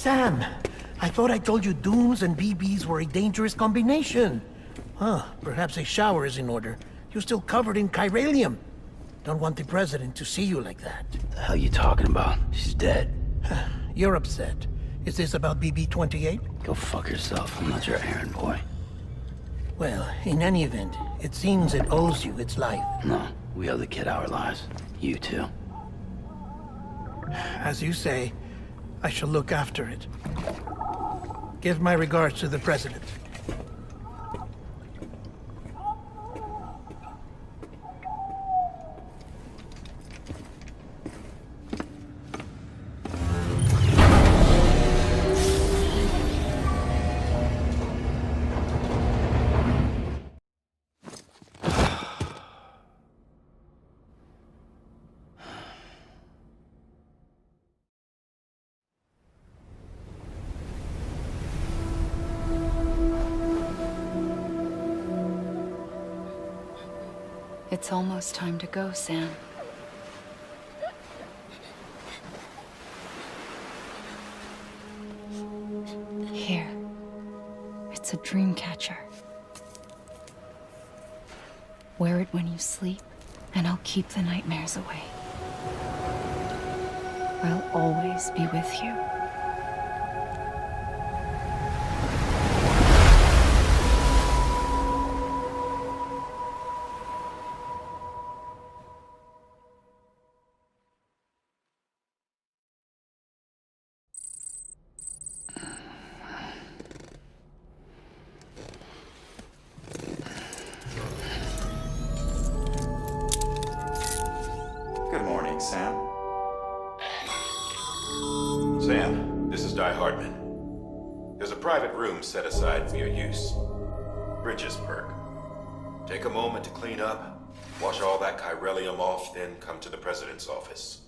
Sam, I thought I told you dooms and BBs were a dangerous combination. Huh, perhaps a shower is in order. You're still covered in chiralium. Don't want the president to see you like that. The hell you talking about? She's dead. You're upset. Is this about BB-28? Go fuck yourself. I'm not your errand boy. Well, in any event, it seems it owes you its life. No, we owe the kid our lives. You too. As you say, I shall look after it. Give my regards to the president. It's almost time to go, Sam. Here. It's a dream catcher. Wear it when you sleep, and I'll keep the nightmares away. I'll always be with you. Good morning, Sam. Sam, this is Di Hardman. There's a private room set aside for your use. Bridges perk. Take a moment to clean up, wash all that chiralium off, then come to the president's office.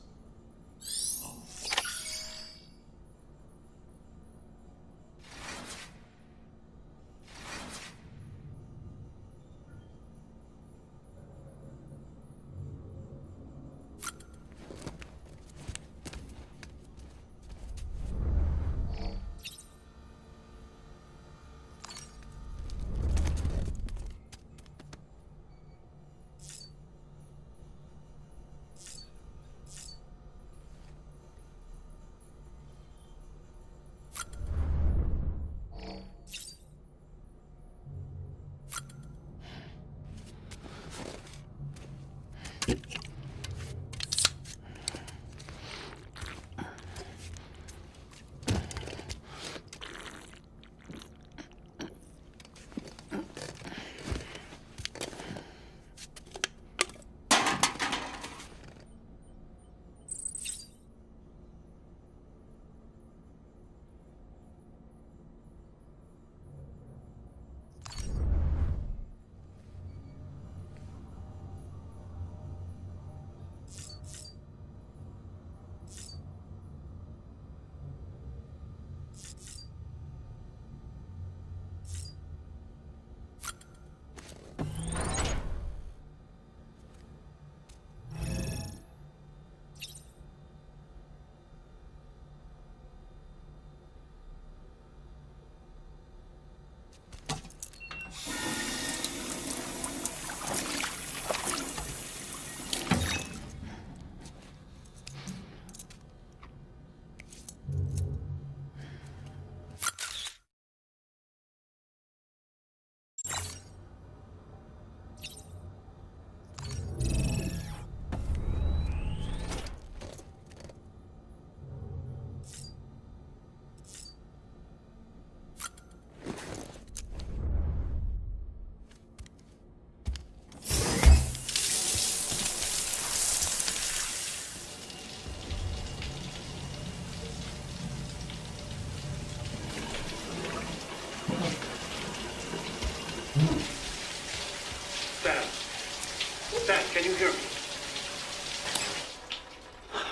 Sam, can you hear me?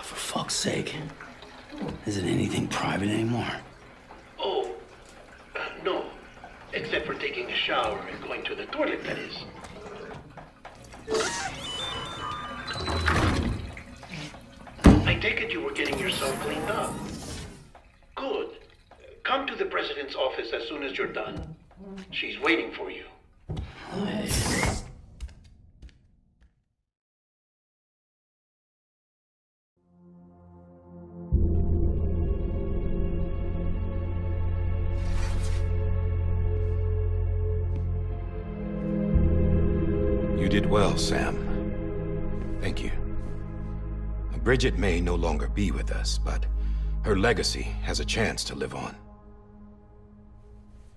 For fuck's sake. Isn't anything private anymore? Oh, no. Except for taking a shower and going to the toilet, that is. I take it you were getting yourself cleaned up. Good. Come to the president's office as soon as you're done. She's waiting for you. You did well, Sam. Thank you. Bridget may no longer be with us, but her legacy has a chance to live on.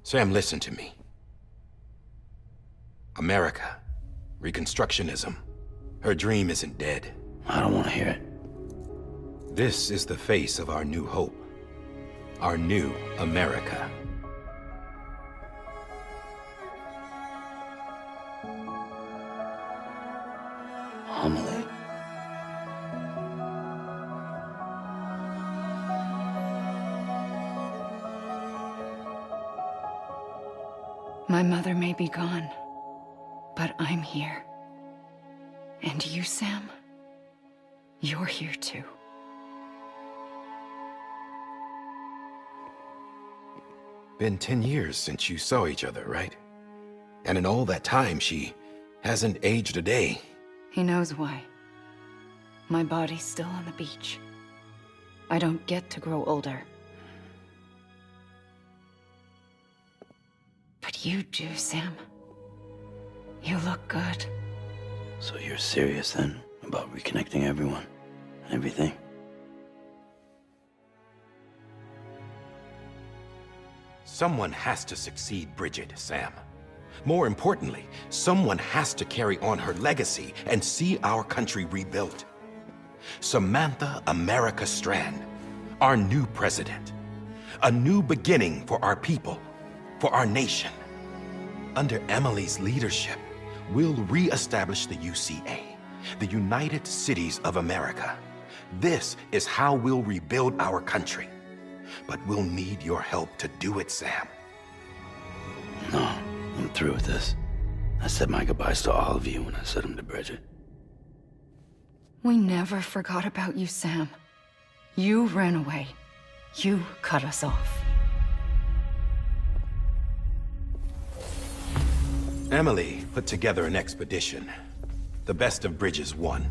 Sam, listen to me. America, Reconstructionism, her dream isn't dead. I don't want to hear it. This is the face of our new hope. Our new America. Amelie. My mother may be gone, but I'm here. And you, Sam, you're here too. Been 10 years since you saw each other, right? And in all that time, she hasn't aged a day. He knows why. My body's still on the beach. I don't get to grow older. But you do, Sam. You look good. So you're serious then about reconnecting everyone and everything? Someone has to succeed Bridget, Sam. More importantly, someone has to carry on her legacy and see our country rebuilt. Samantha America Strand, our new president. A new beginning for our people, for our nation. Under Amelie's leadership, we'll re-establish the UCA, the United Cities of America. This is how we'll rebuild our country. But we'll need your help to do it, Sam. No, I'm through with this. I said my goodbyes to all of you when I said them to Bridget. We never forgot about you, Sam. You ran away. You cut us off. Amelie put together an expedition. The best of Bridges won.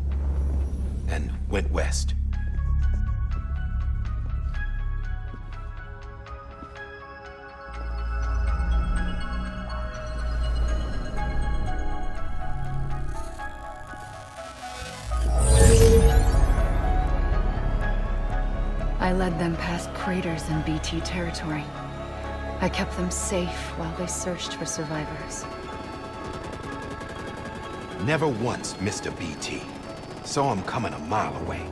And went west. I led them past craters in BT territory. I kept them safe while they searched for survivors. Never once missed a BT. Saw him coming a mile away.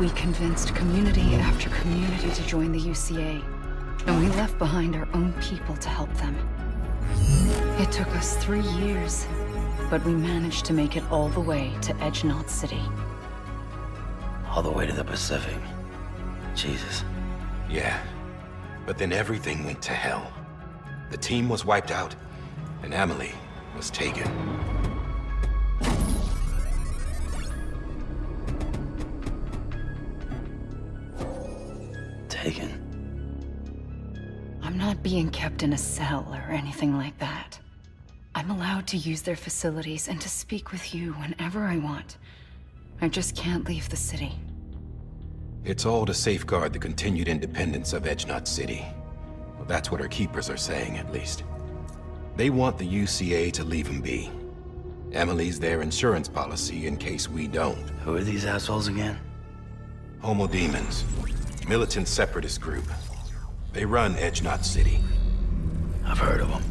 We convinced community after community to join the UCA, and we left behind our own people to help them. It took us 3 years, but we managed to make it all the way to Edge Knot City. All the way to the Pacific. Jesus. Yeah, but then everything went to hell. The team was wiped out, and Amelie was taken. Taken? I'm not being kept in a cell or anything like that. I'm allowed to use their facilities and to speak with you whenever I want. I just can't leave the city. It's all to safeguard the continued independence of Edge Knot City. Well, that's what our keepers are saying, at least. They want the UCA to leave them be. Amelie's their insurance policy in case we don't. Who are these assholes again? Homo Demons. Militant separatist group. They run Edge Knot City. I've heard of them.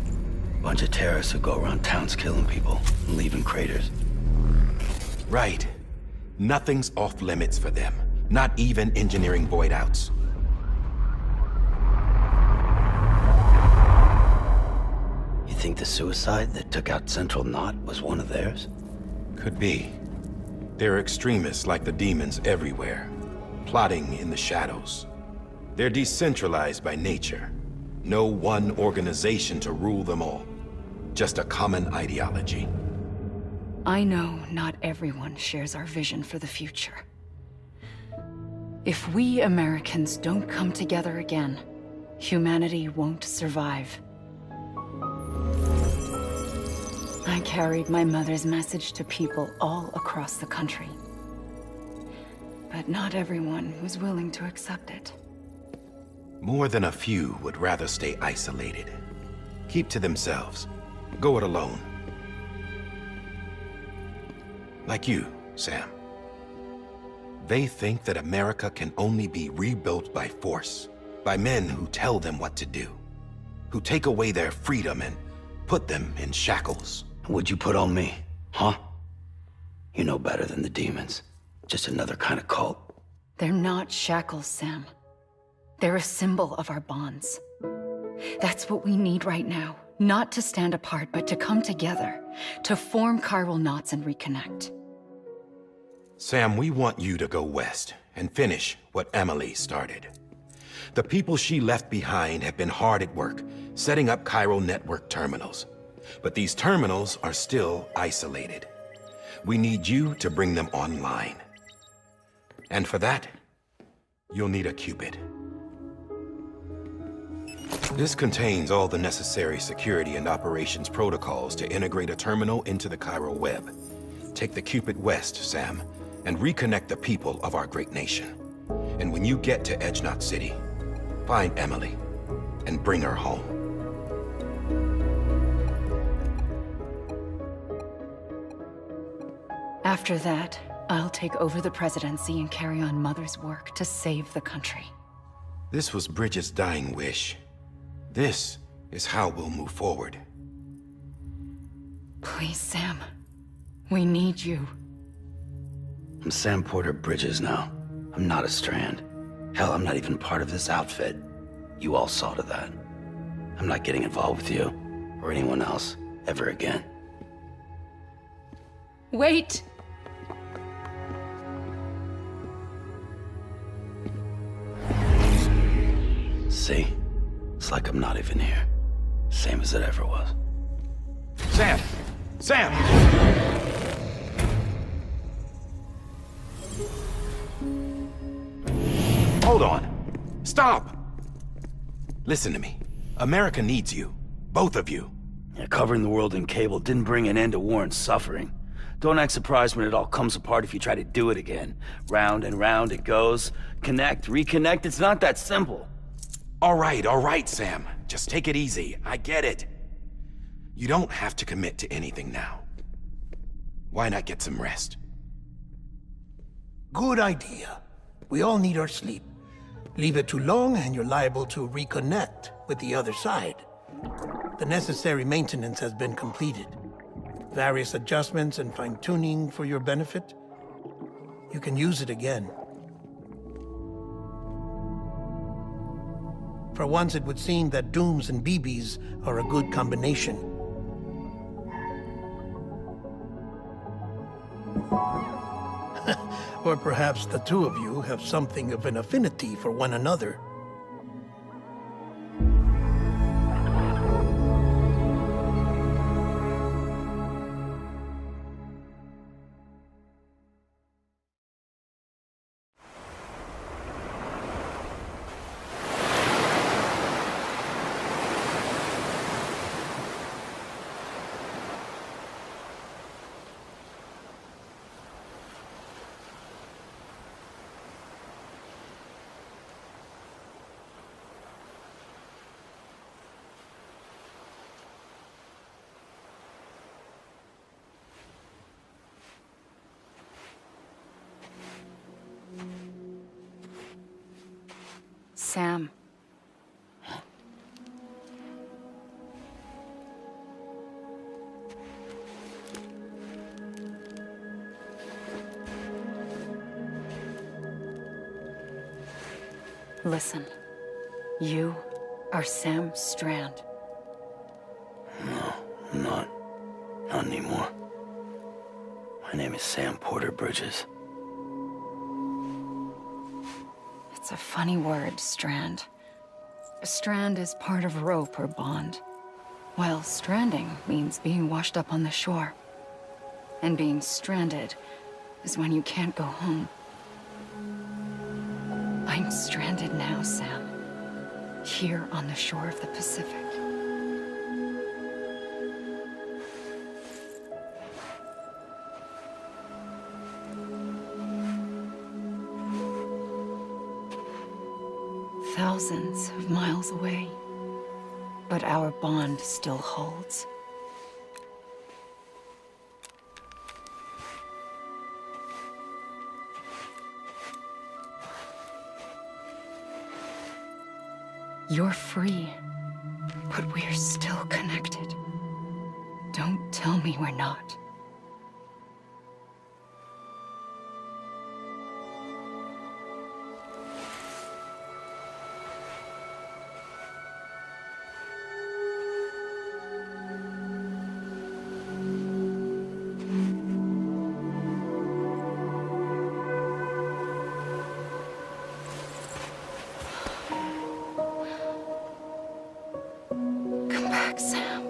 Bunch of terrorists who go around towns killing people and leaving craters. Right. Nothing's off limits for them. Not even engineering void outs. You think the suicide that took out Central Knot was one of theirs? Could be. There are extremists like the demons everywhere, plotting in the shadows. They're decentralized by nature. No one organization to rule them all. Just a common ideology. I know not everyone shares our vision for the future. If we Americans don't come together again, humanity won't survive. I carried my mother's message to people all across the country. But not everyone was willing to accept it. More than a few would rather stay isolated. Keep to themselves. Go it alone. Like you, Sam. They think that America can only be rebuilt by force, by men who tell them what to do, who take away their freedom and put them in shackles. What'd you put on me, huh? You know better than the demons. Just another kind of cult. They're not shackles, Sam. They're a symbol of our bonds. That's what we need right now. Not to stand apart, but to come together, to form chiral knots and reconnect. Sam, we want you to go west and finish what Amelie started. The people she left behind have been hard at work, setting up chiral network terminals. But these terminals are still isolated. We need you to bring them online. And for that, you'll need a Cupid. This contains all the necessary security and operations protocols to integrate a terminal into the chiral web. Take the Cupid west, Sam, and reconnect the people of our great nation. And when you get to Edge Knot City, find Amelie and bring her home. After that, I'll take over the presidency and carry on Mother's work to save the country. This was Bridget's dying wish. This is how we'll move forward. Please, Sam. We need you. I'm Sam Porter Bridges now. I'm not a Strand. Hell, I'm not even part of this outfit. You all saw to that. I'm not getting involved with you, or anyone else, ever again. Wait! See? It's like I'm not even here. Same as it ever was. Sam! Sam! Hold on. Stop! Listen to me. America needs you. Both of you. Yeah, covering the world in cable didn't bring an end to war and suffering. Don't act surprised when it all comes apart if you try to do it again. Round and round it goes. Connect, reconnect, it's not that simple. All right, Sam. Just take it easy. I get it. You don't have to commit to anything now. Why not get some rest? Good idea. We all need our sleep. Leave it too long and you're liable to reconnect with the other side. The necessary maintenance has been completed. Various adjustments and fine-tuning for your benefit. You can use it again. For once, it would seem that dooms and BBs are a good combination. Or perhaps the two of you have something of an affinity for one another. Sam. Listen. You are Sam Strand. No, I'm not. Not anymore. My name is Sam Porter Bridges. It's a funny word, Strand. A strand is part of rope or bond, while stranding means being washed up on the shore. And being stranded is when you can't go home. I'm stranded now, Sam. Here on the shore of the Pacific. Thousands of miles away. But our bond still holds. You're free, but we're still connected. Don't tell me we're not. Come back, Sam.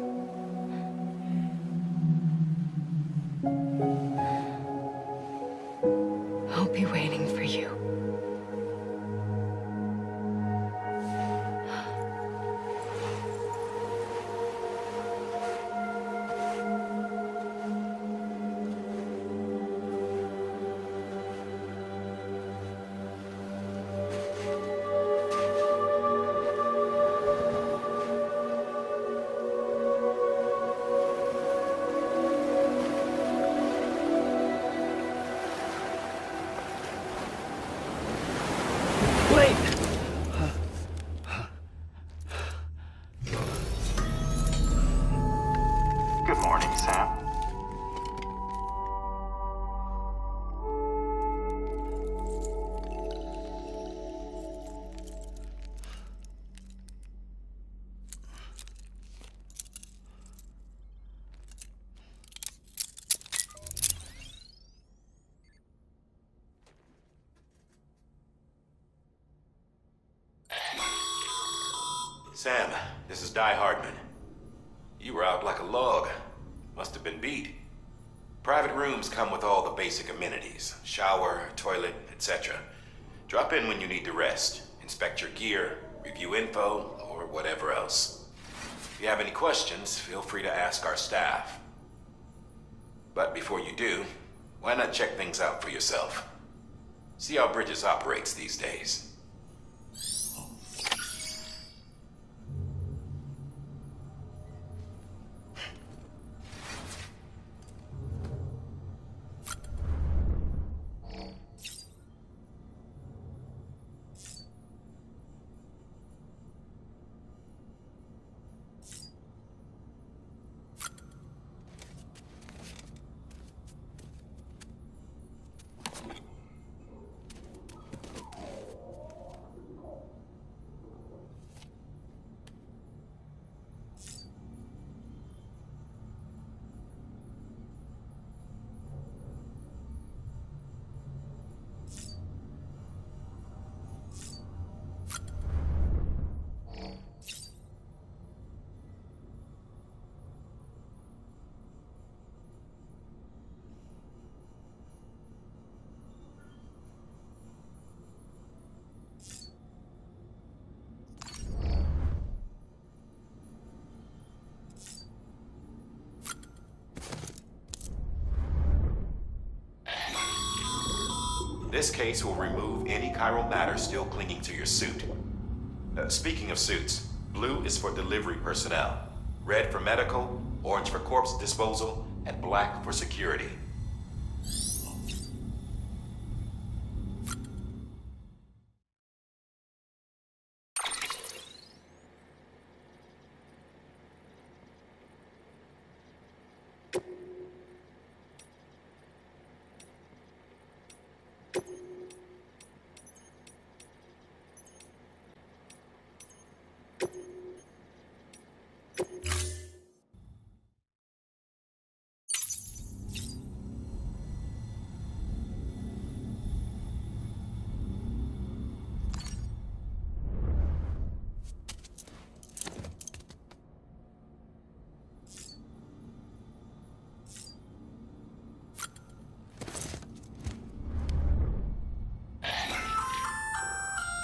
I'll be waiting for you. Wait! Good morning, Sam. Sam, this is Die Hardman. You were out like a log. Must have been beat. Private rooms come with all the basic amenities. Shower, toilet, etc. Drop in when you need to rest. Inspect your gear, review info, or whatever else. If you have any questions, feel free to ask our staff. But before you do, why not check things out for yourself? See how Bridges operates these days. This case will remove any chiral matter still clinging to your suit. Speaking of suits, blue is for delivery personnel, red for medical, orange for corpse disposal, and black for security.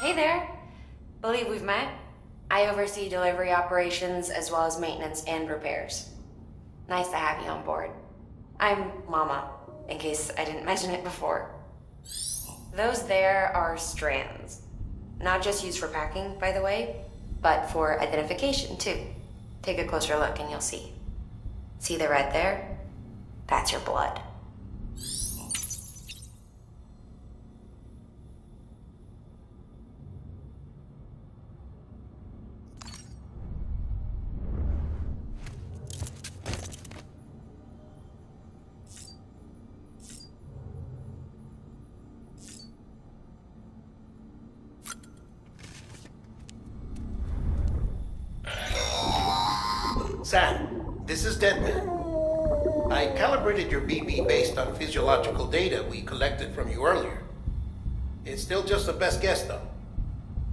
Hey there. Believe we've met. I oversee delivery operations as well as maintenance and repairs. Nice to have you on board. I'm Mama, in case I didn't mention it before. Those there are strands. Not just used for packing, by the way, but for identification too. Take a closer look and you'll see. See the red there? That's your blood. Sam, this is Deadman. I calibrated your BB based on physiological data we collected from you earlier. It's still just a best guess, though.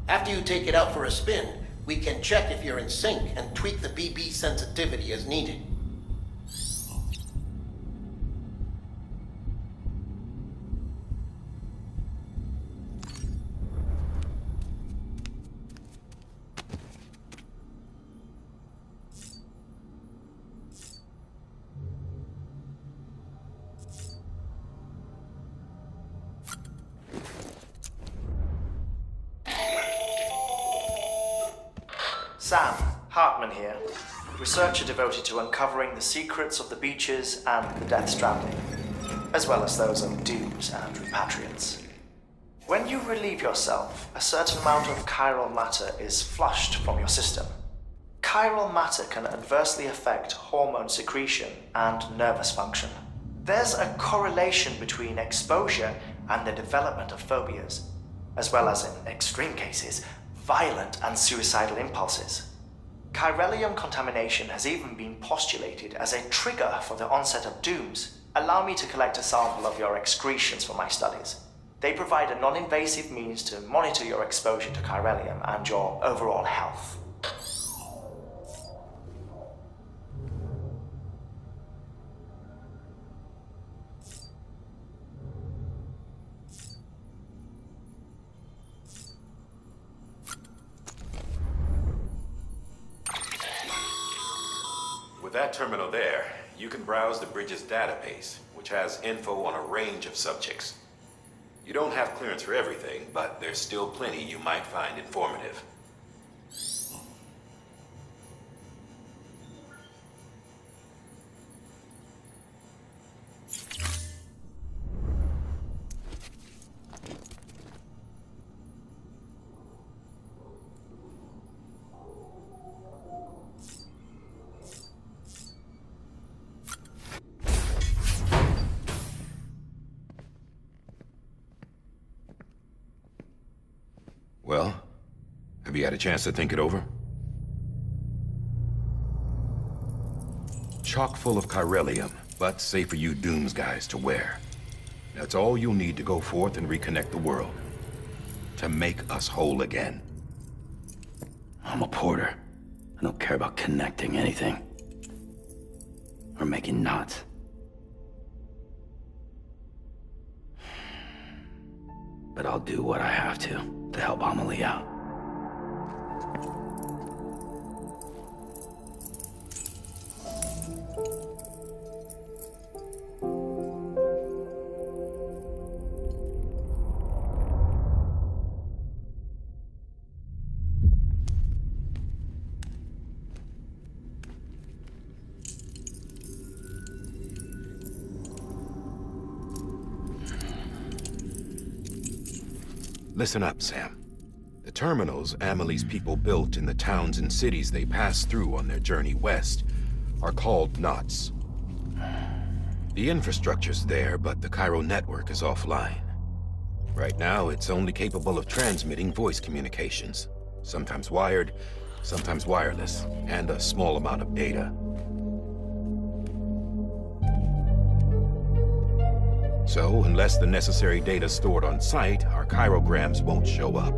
After you take it out for a spin, we can check if you're in sync and tweak the BB sensitivity as needed. Sam, Hartman here, researcher devoted to uncovering the secrets of the beaches and the Death Stranding, as well as those of dooms and repatriants. When you relieve yourself, a certain amount of chiral matter is flushed from your system. Chiral matter can adversely affect hormone secretion and nervous function. There's a correlation between exposure and the development of phobias, as well as, in extreme cases, violent and suicidal impulses. Chiralium contamination has even been postulated as a trigger for the onset of dooms. Allow me to collect a sample of your excretions for my studies. They provide a non-invasive means to monitor your exposure to chiralium and your overall health. With that terminal there, you can browse the bridge's database, which has info on a range of subjects. You don't have clearance for everything, but there's still plenty you might find informative. Well, have you had a chance to think it over? Chock full of chiralium, but safe for you Dooms guys to wear. That's all you'll need to go forth and reconnect the world. To make us whole again. I'm a porter. I don't care about connecting anything. Or making knots. But I'll do what I have to help Amelie out. Listen up, Sam. The terminals Amelie's people built in the towns and cities they passed through on their journey west are called knots. The infrastructure's there, but the chiral network is offline. Right now, it's only capable of transmitting voice communications. Sometimes wired, sometimes wireless, and a small amount of data. So, unless the necessary data's stored on site, our chirograms won't show up.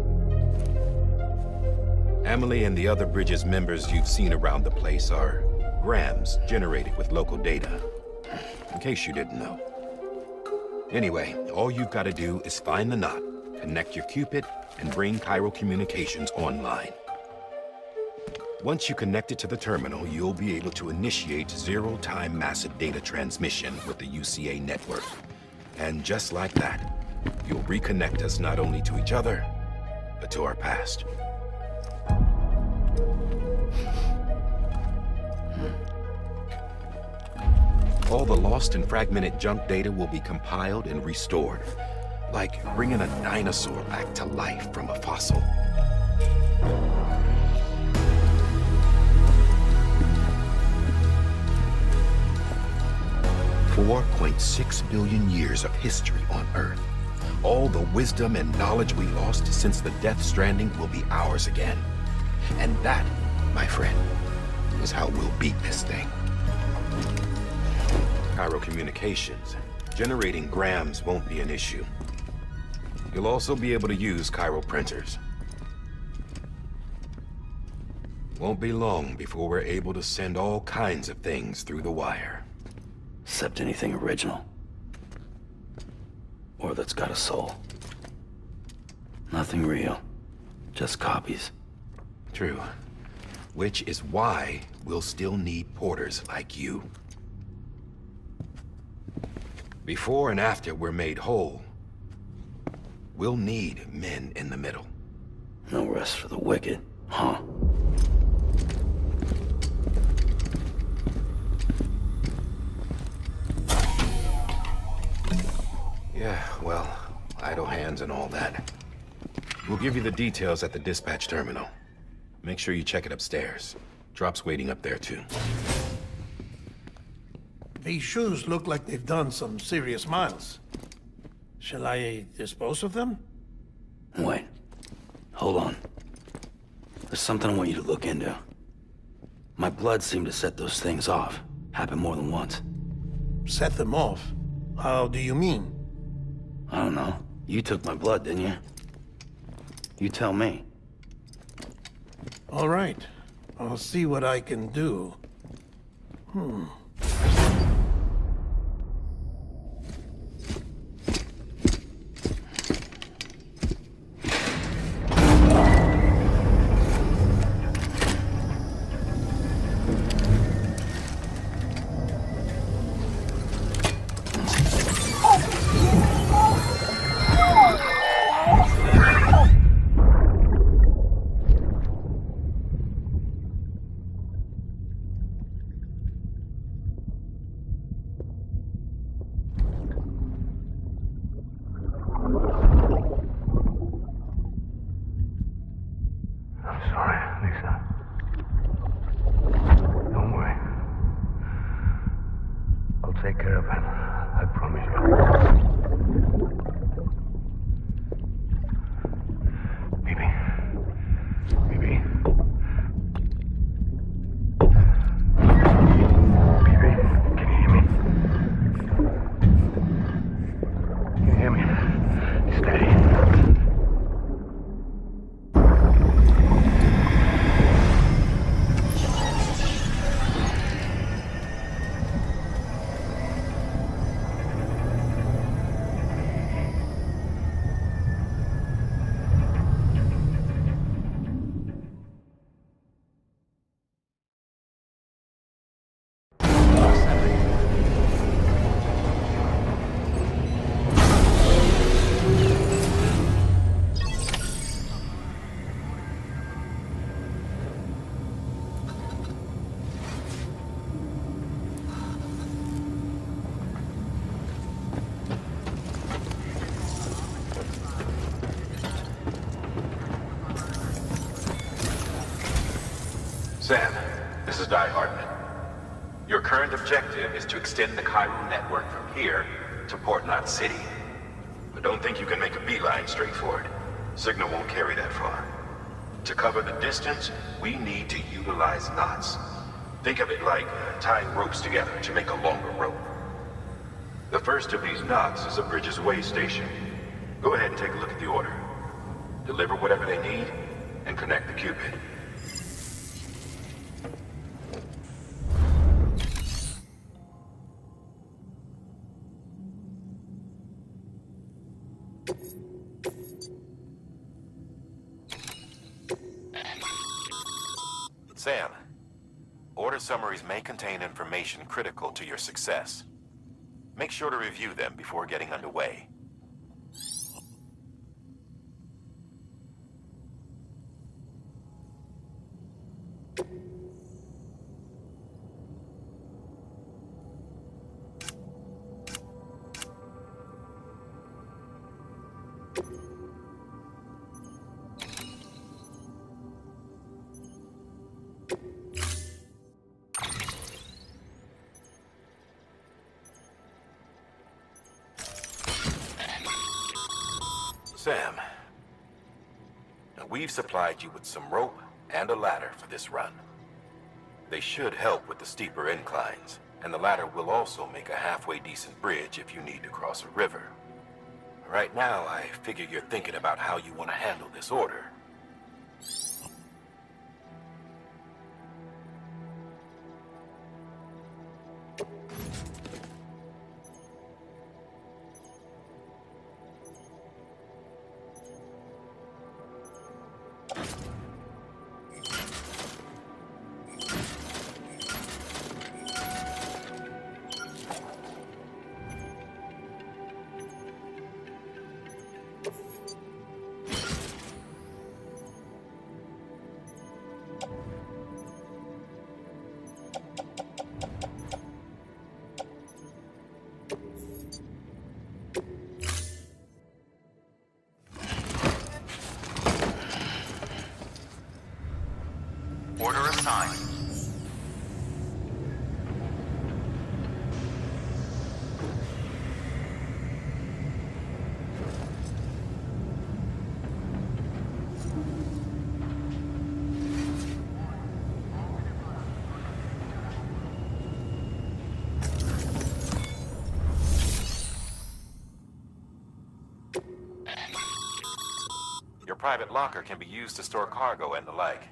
Amelie and the other Bridges members you've seen around the place are grams generated with local data. In case you didn't know. Anyway, all you've got to do is find the knot, connect your Cupid, and bring Cairo Communications online. Once you connect it to the terminal, you'll be able to initiate zero-time massive data transmission with the UCA network. And just like that, you'll reconnect us not only to each other, but to our past. All the lost and fragmented junk data will be compiled and restored, like bringing a dinosaur back to life from a fossil. $4.6 billion years of history on Earth. All the wisdom and knowledge we lost since the Death Stranding will be ours again. And that, my friend, is how we'll beat this thing. Cairo Communications. Generating grams won't be an issue. You'll also be able to use Cairo printers. Won't be long before we're able to send all kinds of things through the wire. Except anything original. Or that's got a soul. Nothing real. Just copies. True. Which is why we'll still need porters like you. Before and after we're made whole, we'll need men in the middle. No rest for the wicked, huh? Yeah, well, idle hands and all that. We'll give you the details at the dispatch terminal. Make sure you check it upstairs. Drop's waiting up there, too. These shoes look like they've done some serious miles. Shall I dispose of them? Wait. Hold on. There's something I want you to look into. My blood seemed to set those things off. Happened more than once. Set them off? How do you mean? I don't know. You took my blood, didn't you? You tell me. All right. I'll see what I can do. Take care of him. I promise you. Baby. Baby. Baby, can you hear me? Can you hear me? Steady. Sam, this is Hardman. Your current objective is to extend the Cairo network from here to Port Knot City. But don't think you can make a beeline straight for it. Signal won't carry that far. To cover the distance, we need to utilize knots. Think of it like tying ropes together to make a longer rope. The first of these knots is a Bridges Waystation. Go ahead and take a look at the order. Deliver whatever they need, and connect the Cupid. Sam, order summaries may contain information critical to your success. Make sure to review them before getting underway. Sam, now we've supplied you with some rope and a ladder for this run. They should help with the steeper inclines, and the ladder will also make a halfway decent bridge if you need to cross a river. Right now, I figure you're thinking about how you want to handle this order. Order assigned. Your private locker can be used to store cargo and the like.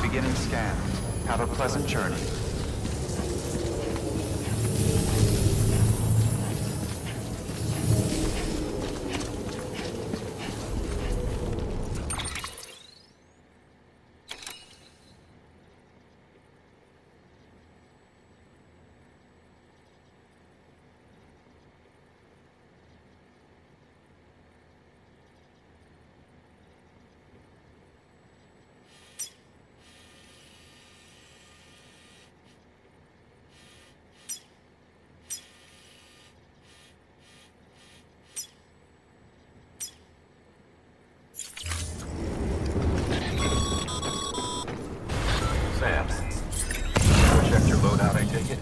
Beginning scan. Have a pleasant journey. Sam, you checked your loadout, I take it?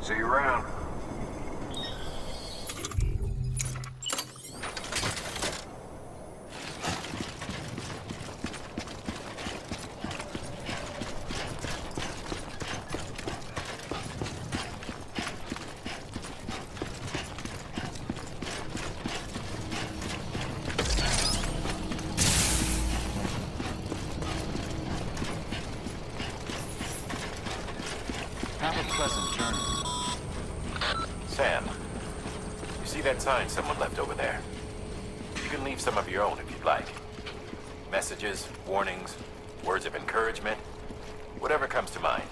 See you around. Have a pleasant journey. Sam, you see that sign someone left over there? You can leave some of your own if you'd like. Messages, warnings, words of encouragement, whatever comes to mind.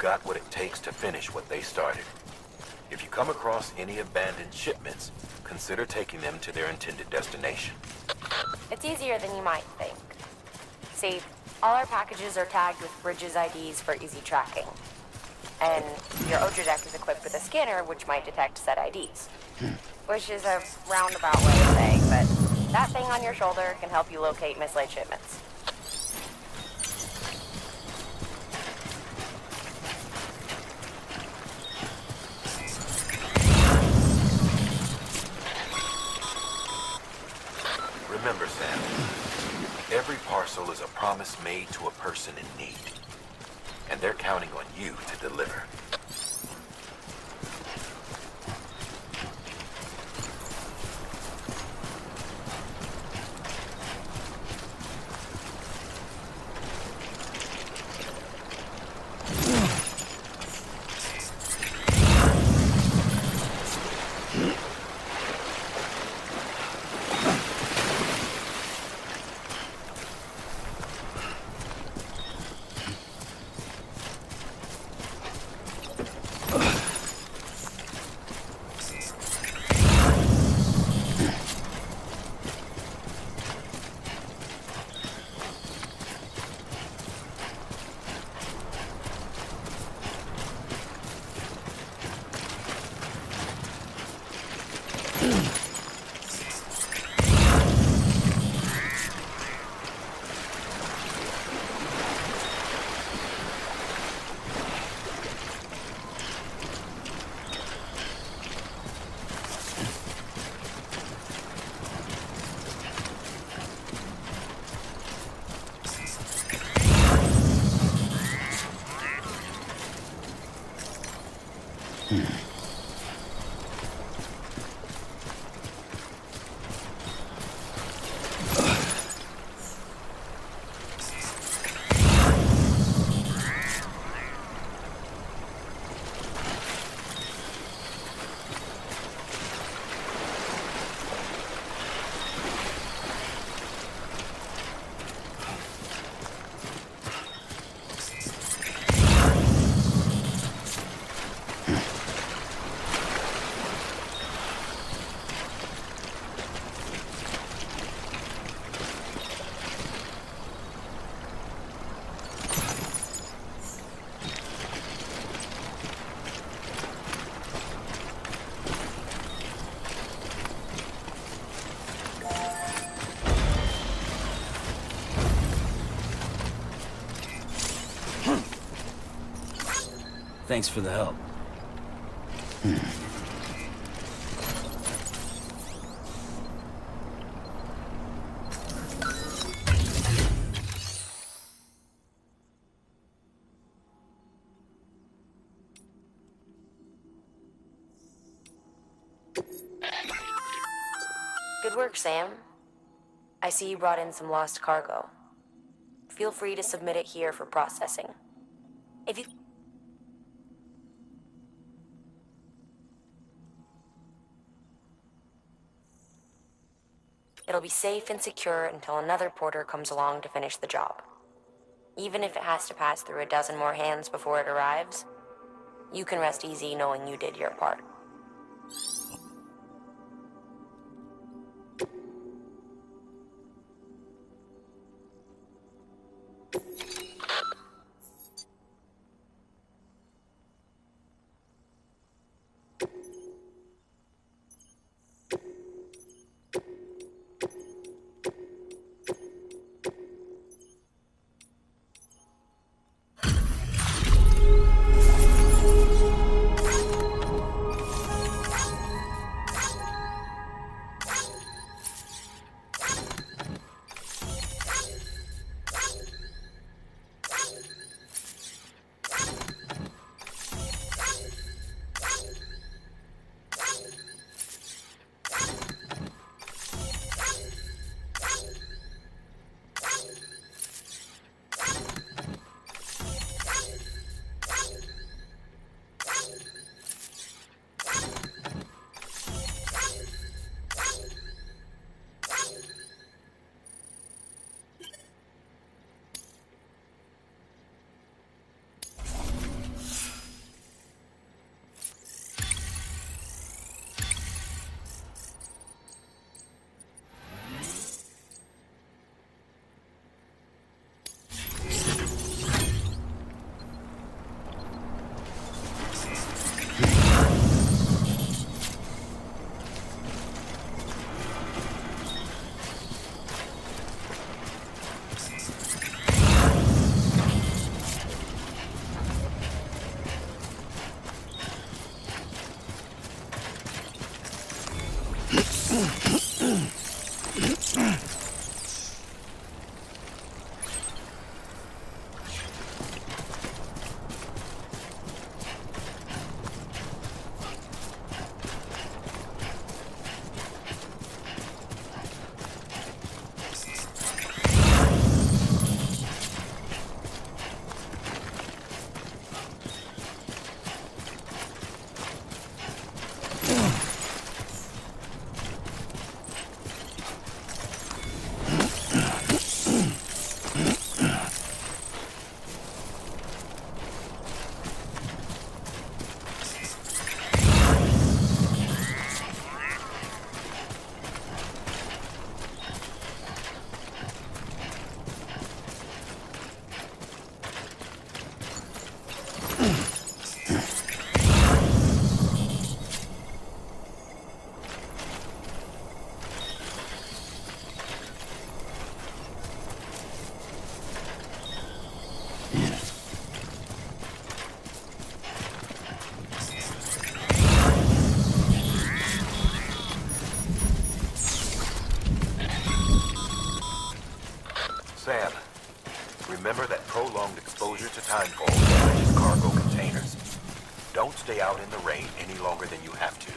got what it takes to finish what they started. If you come across any abandoned shipments, consider taking them to their intended destination. It's easier than you might think. See, all our packages are tagged with Bridges IDs for easy tracking. And your Ultra Deck is equipped with a scanner which might detect said IDs. Which is a roundabout way of saying, but that thing on your shoulder can help you locate mislaid shipments. Remember, Sam, every parcel is a promise made to a person in need. And they're counting on you to deliver. Thanks for the help. Good work, Sam. I see you brought in some lost cargo. Feel free to submit it here for processing. If you... It'll be safe and secure until another porter comes along to finish the job. Even if it has to pass through a dozen more hands before it arrives, you can rest easy knowing you did your part. Sam, remember that prolonged exposure to timefall damages cargo containers. Don't stay out in the rain any longer than you have to.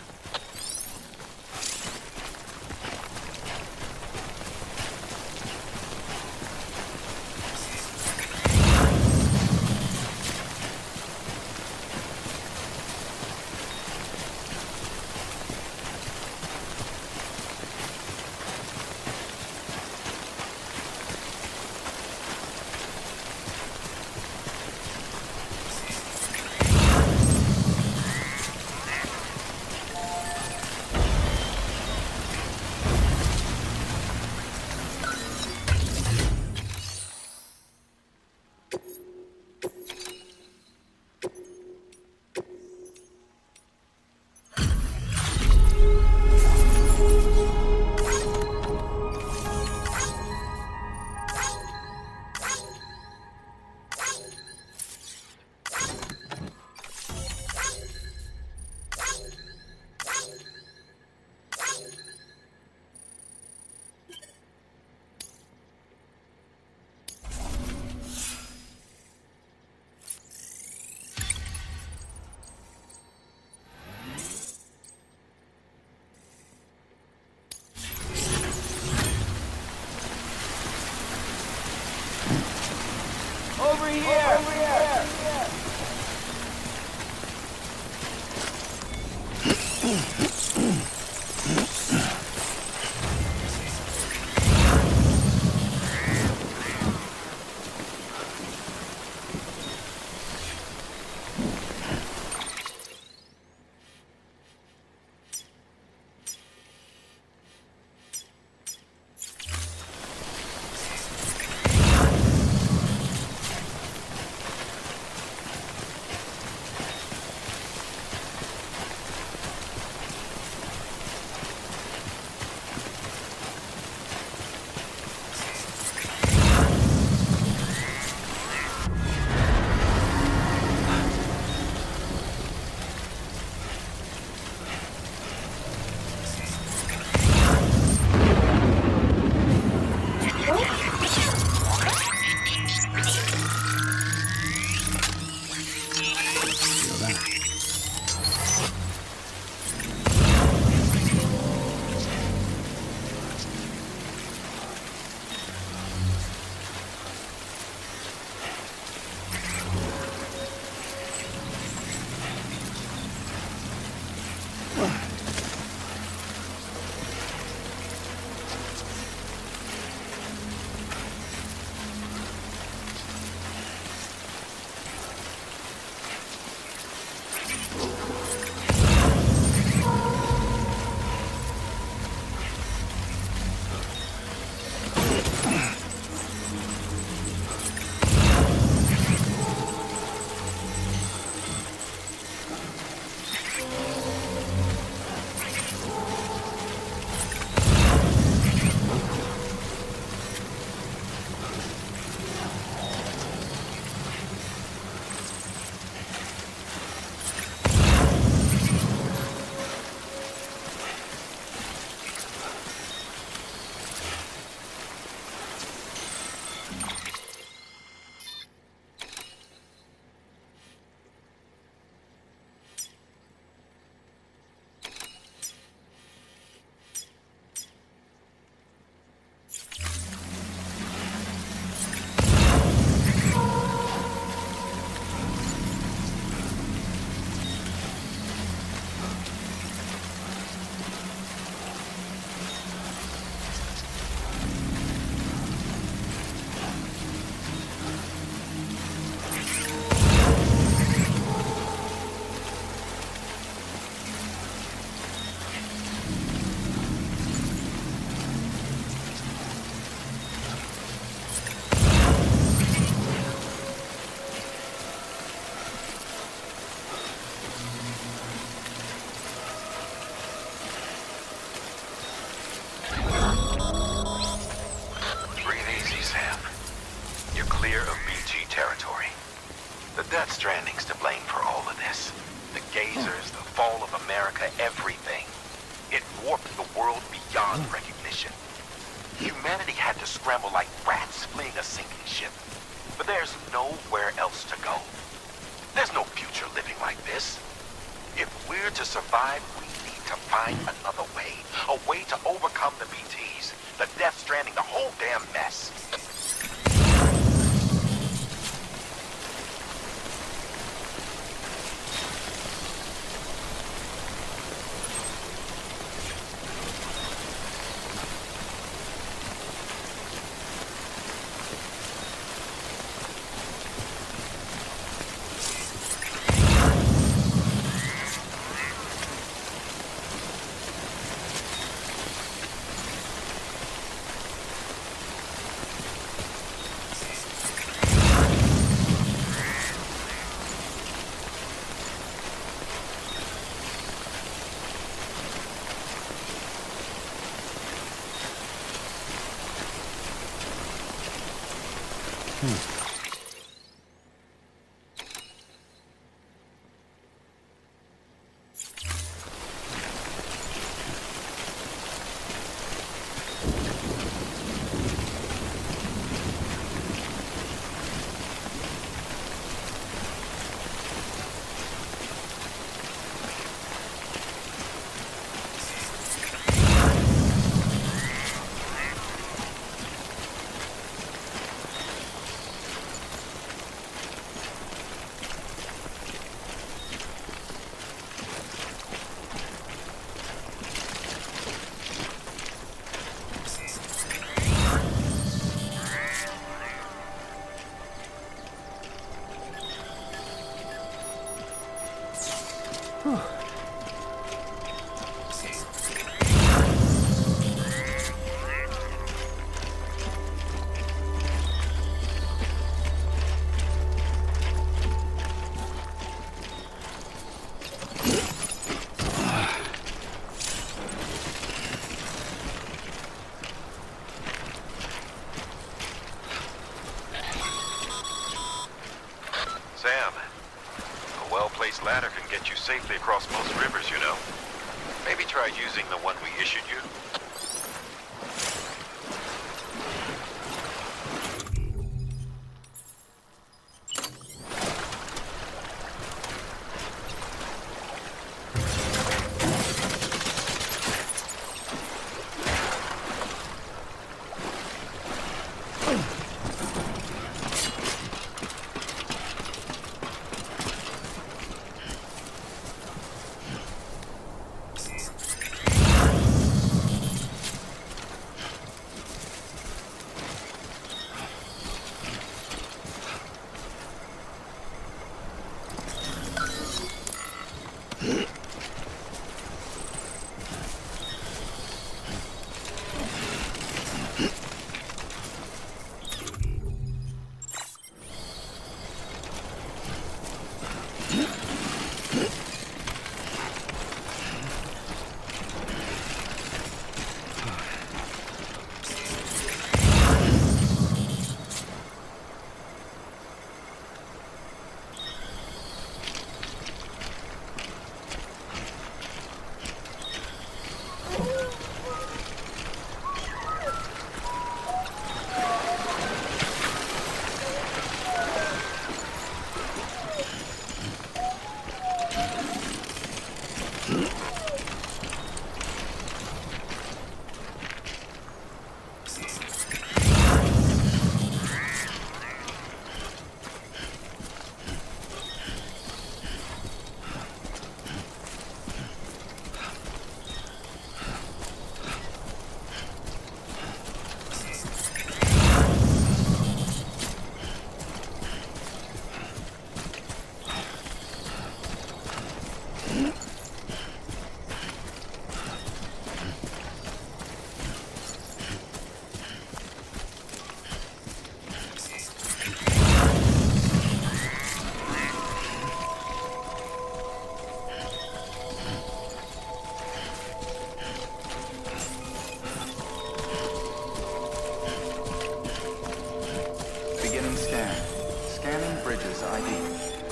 Humanity had to scramble like rats fleeing a sinking ship. But there's nowhere else to go. There's no future living like this. If we're to survive, we need to find another way. A way to overcome the BTs, the Death Stranding, the whole damn mess. Sam, a well-placed ladder can get you safely across most rivers, you know. Maybe try using the one we issued you.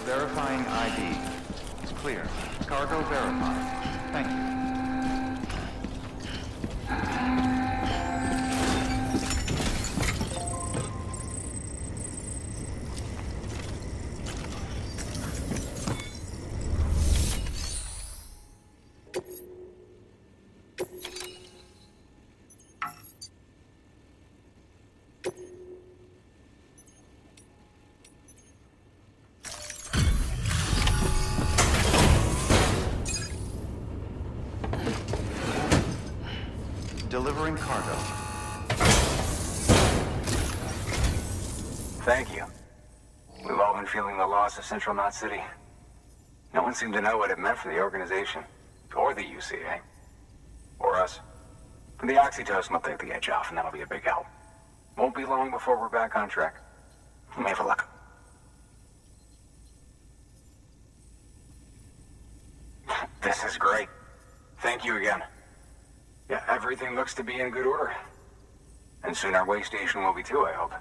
Verifying ID. It's clear. Cargo verified. Thank you. cargo. Thank you. We've all been feeling the loss of Central Knot City. No one seemed to know what it meant for the organization, or the UCA, or us. The oxytocin will take the edge off, and that'll be a big help. Won't be long before we're back on track. We may have luck. This is great. Thank you again. Yeah, everything looks to be in good order. And soon our Waystation will be too, I hope.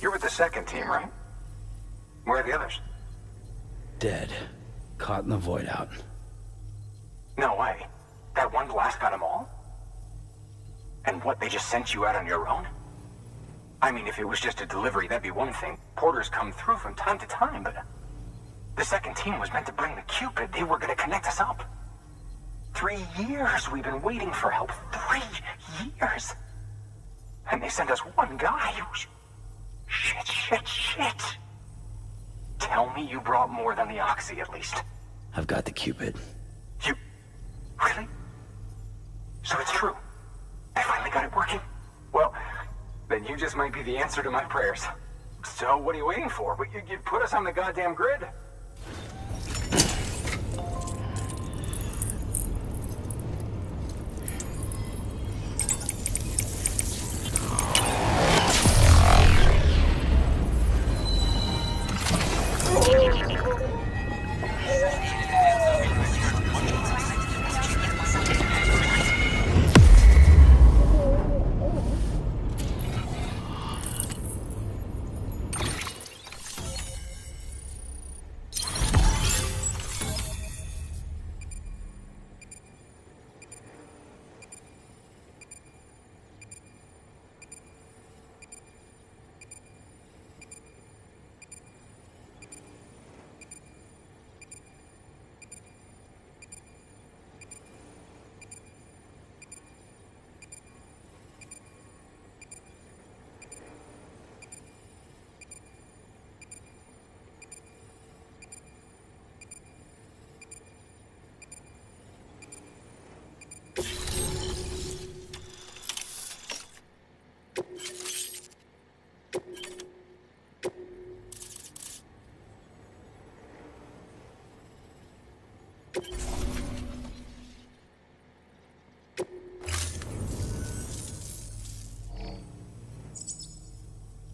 You're with the second team, right? Where are the others? Dead. Caught in the void out. No way. That one blast got them all? And what, they just sent you out on your own? I mean, if it was just a delivery, that'd be one thing. Porters come through from time to time, but... The second team was meant to bring the Cupid. They were gonna connect us up. 3 years we've been waiting for help. 3 years! And they sent us one guy who's... Shit. Tell me you brought more than the Oxy, at least. I've got the Cupid. You... Really? So it's true. I finally got it working. Well, then you just might be the answer to my prayers. So what are you waiting for? But you put us on the goddamn grid.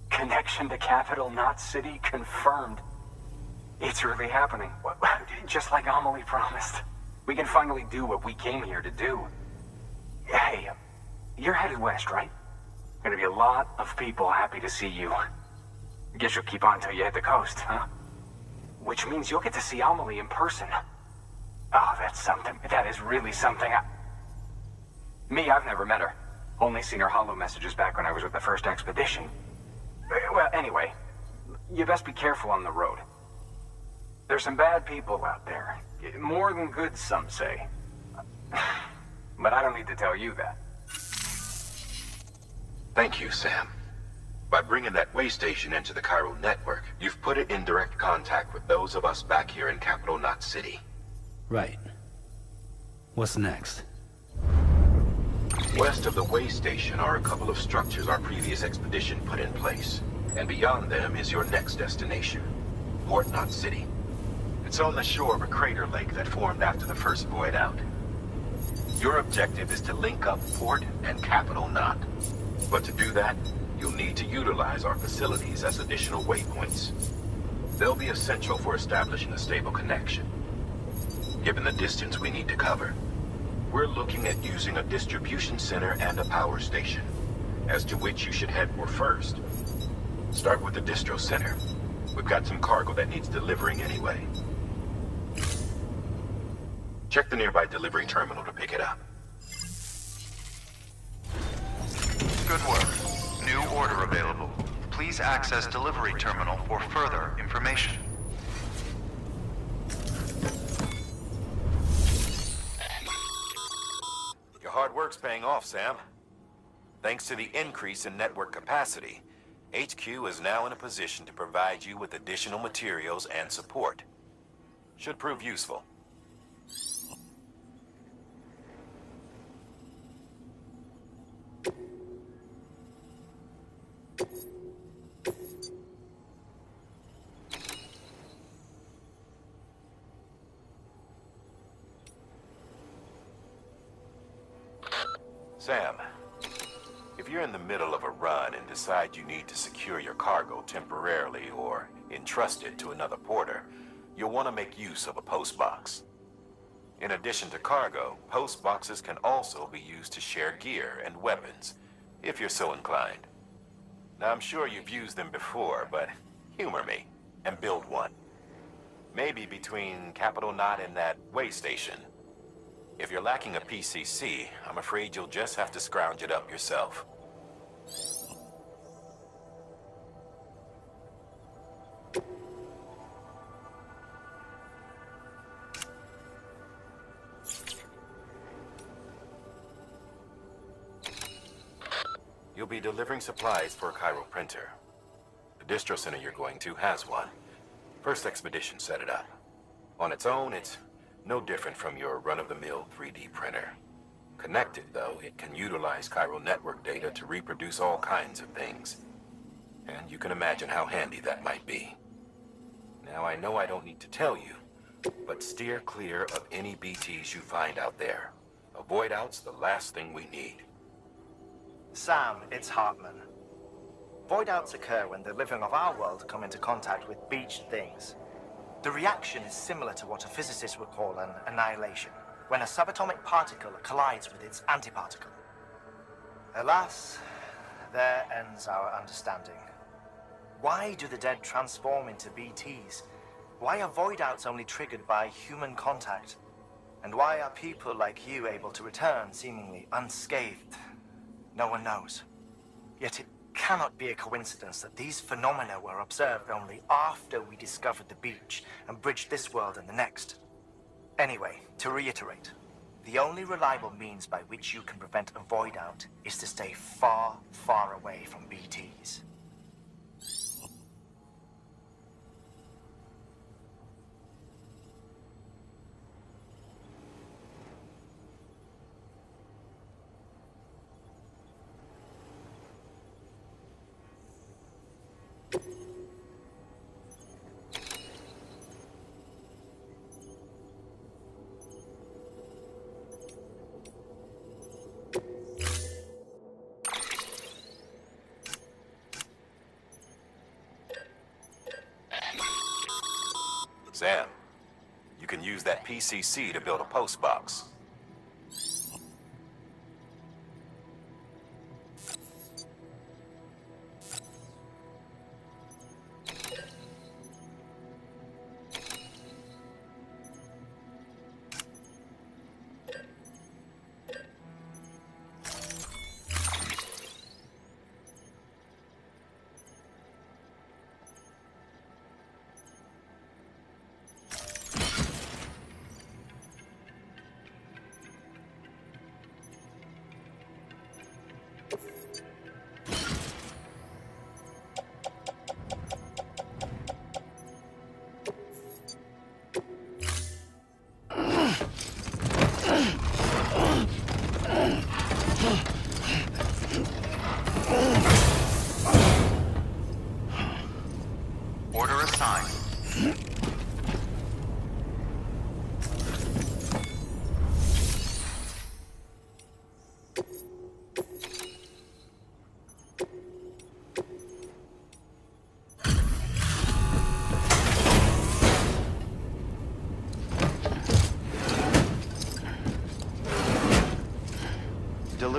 Connection to Capital Knot City confirmed. It's really happening. Just like Amelie promised. We can finally do what we came here to do. Hey, you're headed west, right? Gonna be a lot of people happy to see you. Guess you'll keep on till you hit the coast, huh? Which means you'll get to see Amelie in person. Oh, that's something. That is really something. I've never met her. Only seen her holo messages back when I was with the first expedition. Well, anyway, you best be careful on the road. There's some bad people out there. More than good, some say. But I don't need to tell you that. Thank you, Sam. By bringing that Waystation into the Cairo network, you've put it in direct contact with those of us back here in Capital Knot City. Right. What's next? West of the Waystation are a couple of structures our previous expedition put in place. And beyond them is your next destination, Port Knot City. It's on the shore of a crater lake that formed after the first void out. Your objective is to link up Port and Capital Knot. But to do that, you'll need to utilize our facilities as additional waypoints. They'll be essential for establishing a stable connection. Given the distance we need to cover, we're looking at using a distribution center and a power station, as to which you should head for first. Start with the distro center. We've got some cargo that needs delivering anyway. Check the nearby delivery terminal to pick it up. Good work. New order available. Please access delivery terminal for further information. Your hard work's paying off, Sam. Thanks to the increase in network capacity, HQ is now in a position to provide you with additional materials and support. Should prove useful. Sam, if you're in the middle of a run and decide you need to secure your cargo temporarily or entrust it to another porter, you'll want to make use of a postbox. In addition to cargo, postboxes can also be used to share gear and weapons, if you're so inclined. Now, I'm sure you've used them before, but humor me and build one. Maybe between Capital Knot and that Waystation. If you're lacking a PCC, I'm afraid you'll just have to scrounge it up yourself. You'll be delivering supplies for a Cairo printer. The distro center you're going to has one. First expedition set it up. On its own, it's no different from your run-of-the-mill 3D printer. Connected, though, it can utilize Cairo network data to reproduce all kinds of things. And you can imagine how handy that might be. Now, I know I don't need to tell you, but steer clear of any BTs you find out there. Avoid out's the last thing we need. Sam, it's Hartman. Void outs occur when the living of our world come into contact with beached things. The reaction is similar to what a physicist would call an annihilation, when a subatomic particle collides with its antiparticle. Alas, there ends our understanding. Why do the dead transform into BTs? Why are void outs only triggered by human contact? And why are people like you able to return seemingly unscathed? No one knows. Yet it cannot be a coincidence that these phenomena were observed only after we discovered the beach and bridged this world and the next. Anyway, to reiterate, the only reliable means by which you can prevent a void out is to stay far, far away from BTs. Sam, you can use that PCC to build a postbox.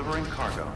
delivering cargo.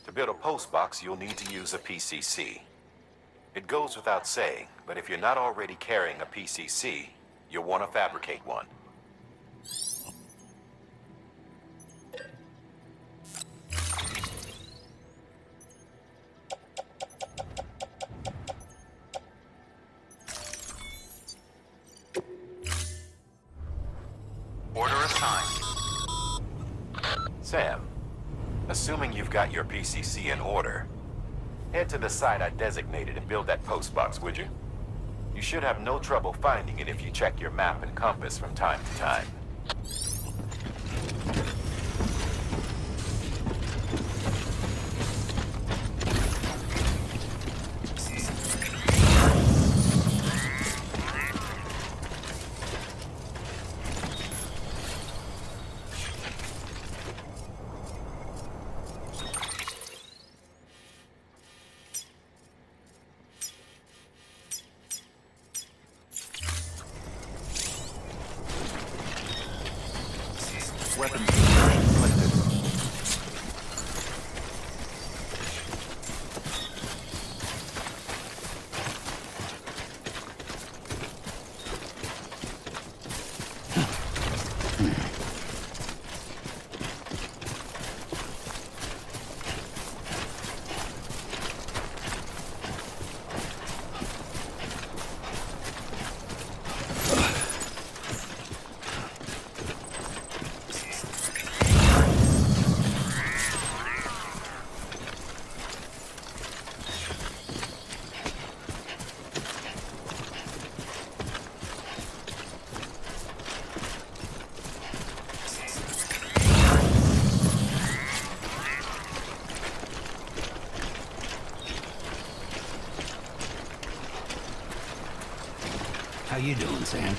To build a postbox, you'll need to use a PCC. It goes without saying, but if you're not already carrying a PCC, you'll want to fabricate one. Order assigned. Sam, assuming you've got your PCC in order, head to the site I designated and build that postbox, would you? You should have no trouble finding it if you check your map and compass from time to time. Weapons insertion selected. How you doing, Sam?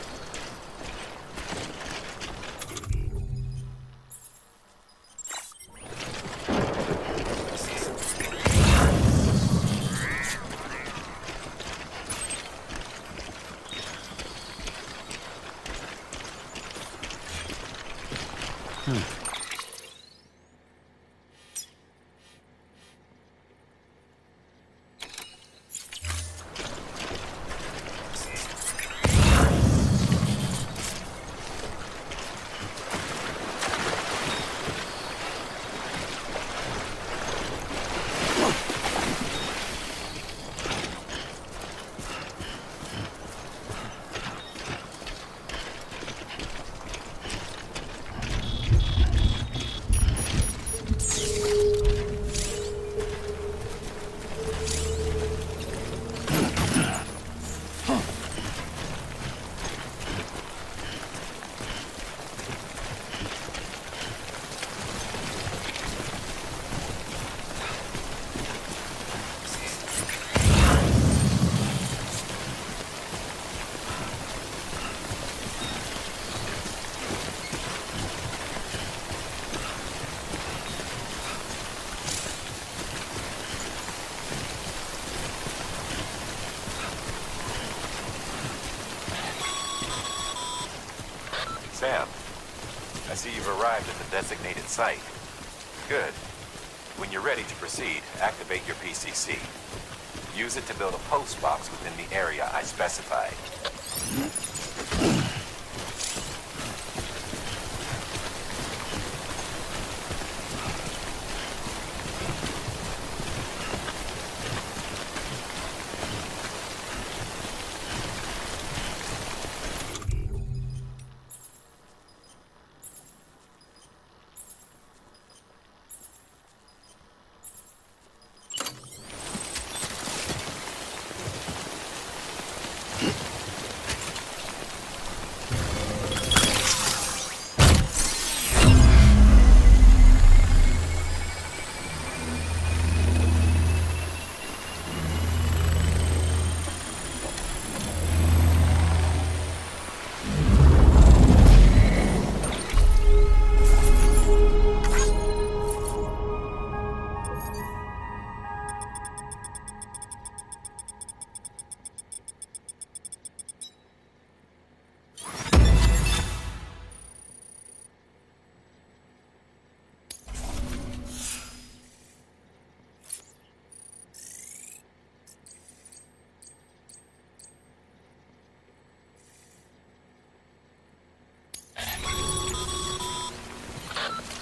Sam, I see you've arrived at the designated site. Good. When you're ready to proceed, activate your PCC. Use it to build a postbox within the area I specified.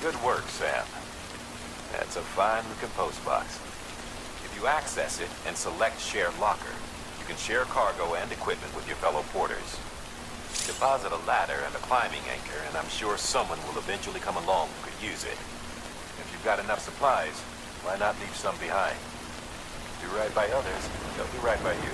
Good work, Sam. That's a fine-looking postbox. If you access it and select Share Locker, you can share cargo and equipment with your fellow porters. Deposit a ladder and a climbing anchor, and I'm sure someone will eventually come along who could use it. If you've got enough supplies, why not leave some behind? Do right by others, they'll do right by you.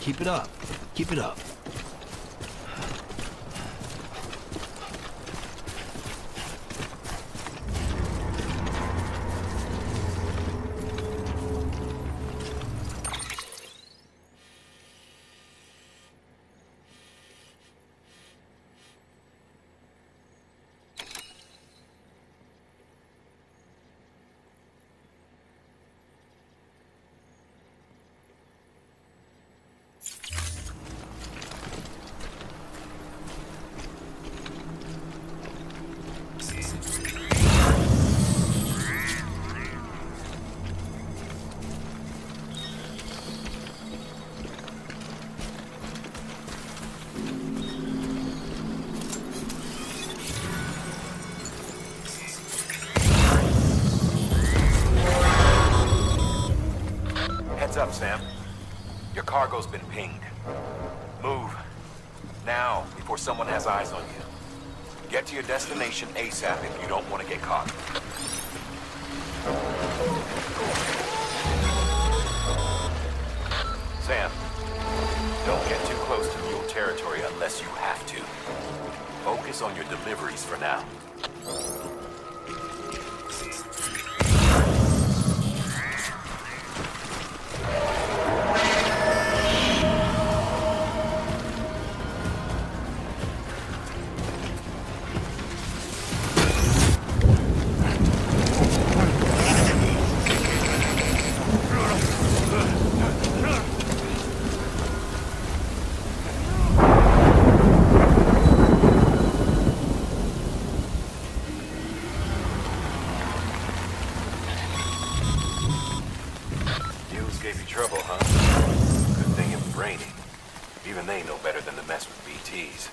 Keep it up. Keep it up. Heads up, Sam. Your cargo's been pinged. Move. Now, before someone has eyes on you. Get to your destination ASAP if you don't want to get caught. Sam, don't get too close to mule territory unless you have to. Focus on your deliveries for now. Gave you trouble, huh? Good thing it was raining. Even they know better than to mess with BTs.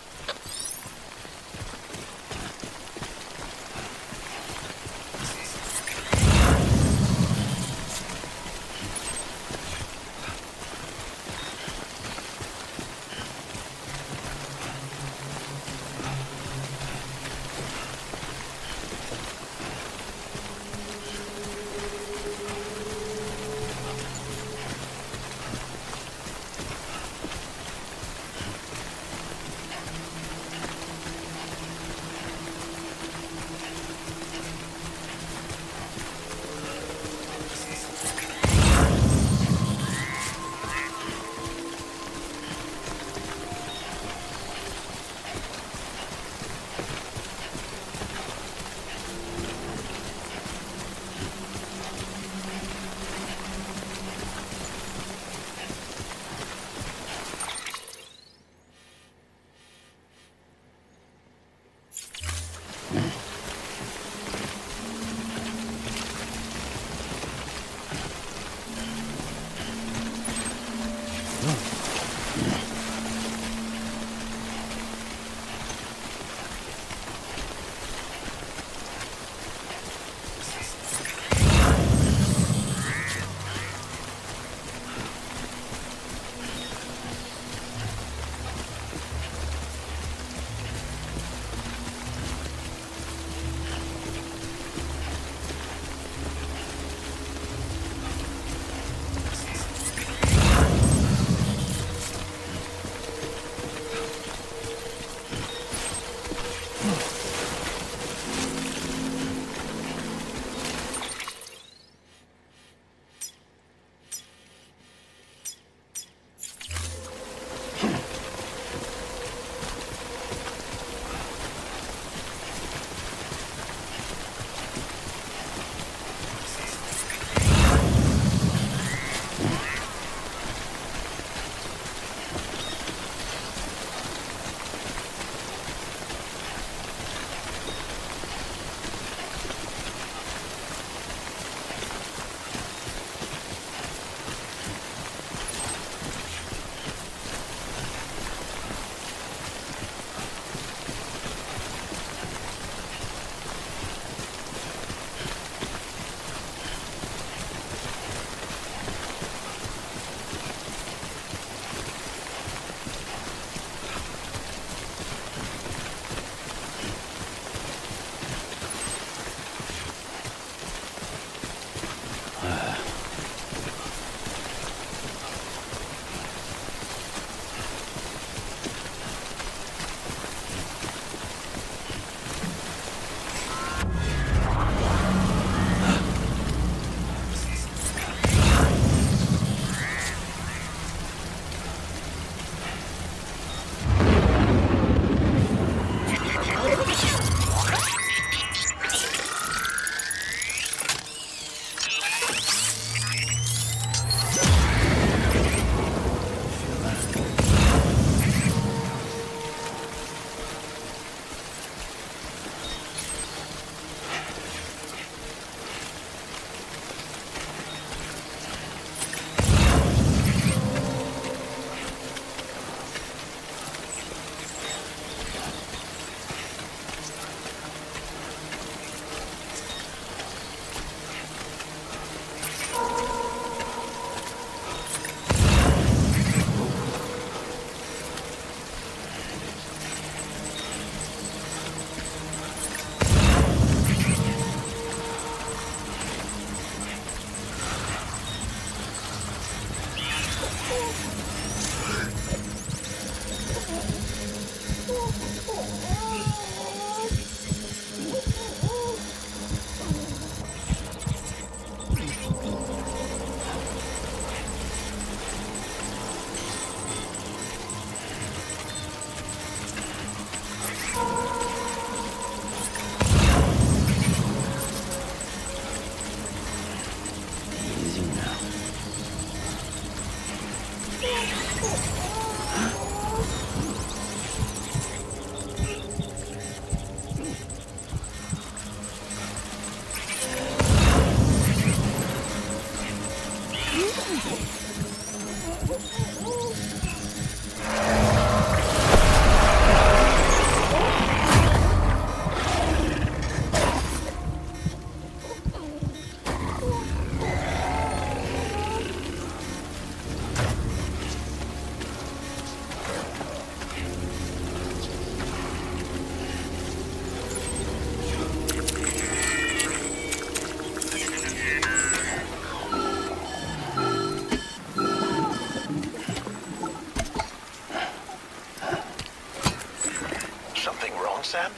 wrong, Sam?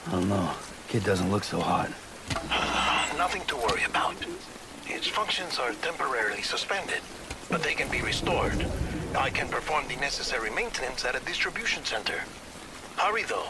I don't know. Kid doesn't look so hot. Nothing to worry about. Its functions are temporarily suspended, but they can be restored. I can perform the necessary maintenance at a distribution center. Hurry, though.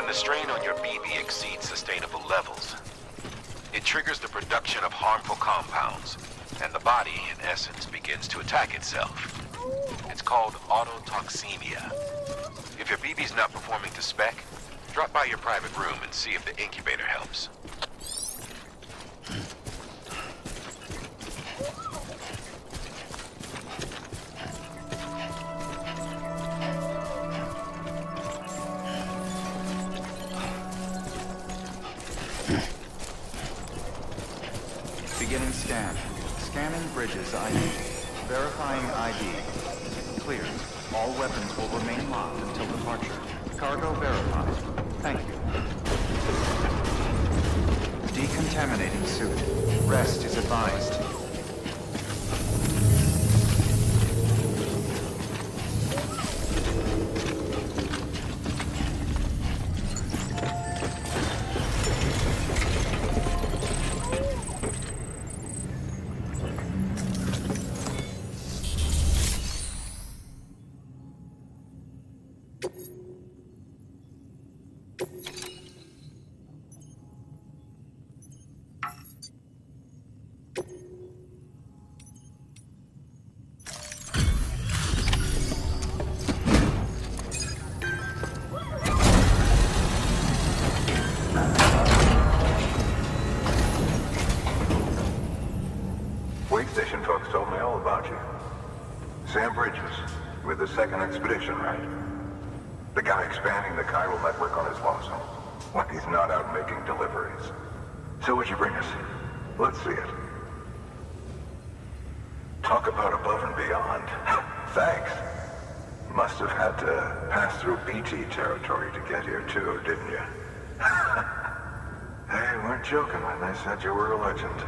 The strain on your BB exceeds sustainable levels. It triggers the production of harmful compounds, and the body, in essence, begins to attack itself. It's called autotoxemia. If your BB's not performing to spec, drop by your private room and see if the incubator helps. Beginning scan. Scanning bridges ID. Verifying ID. Clear. All weapons will remain locked until departure. Cargo verified. Thank you. Decontaminating suit. Rest is advised. Waystation folks told me all about you. Sam Bridges, with the second expedition, right? The guy expanding the chiral network on his lonesome. When he's not out making deliveries. So what'd you bring us? Let's see it. Talk about above and beyond. Thanks. Must have had to pass through BT territory to get here too, didn't you? They weren't joking when they said you were a legend.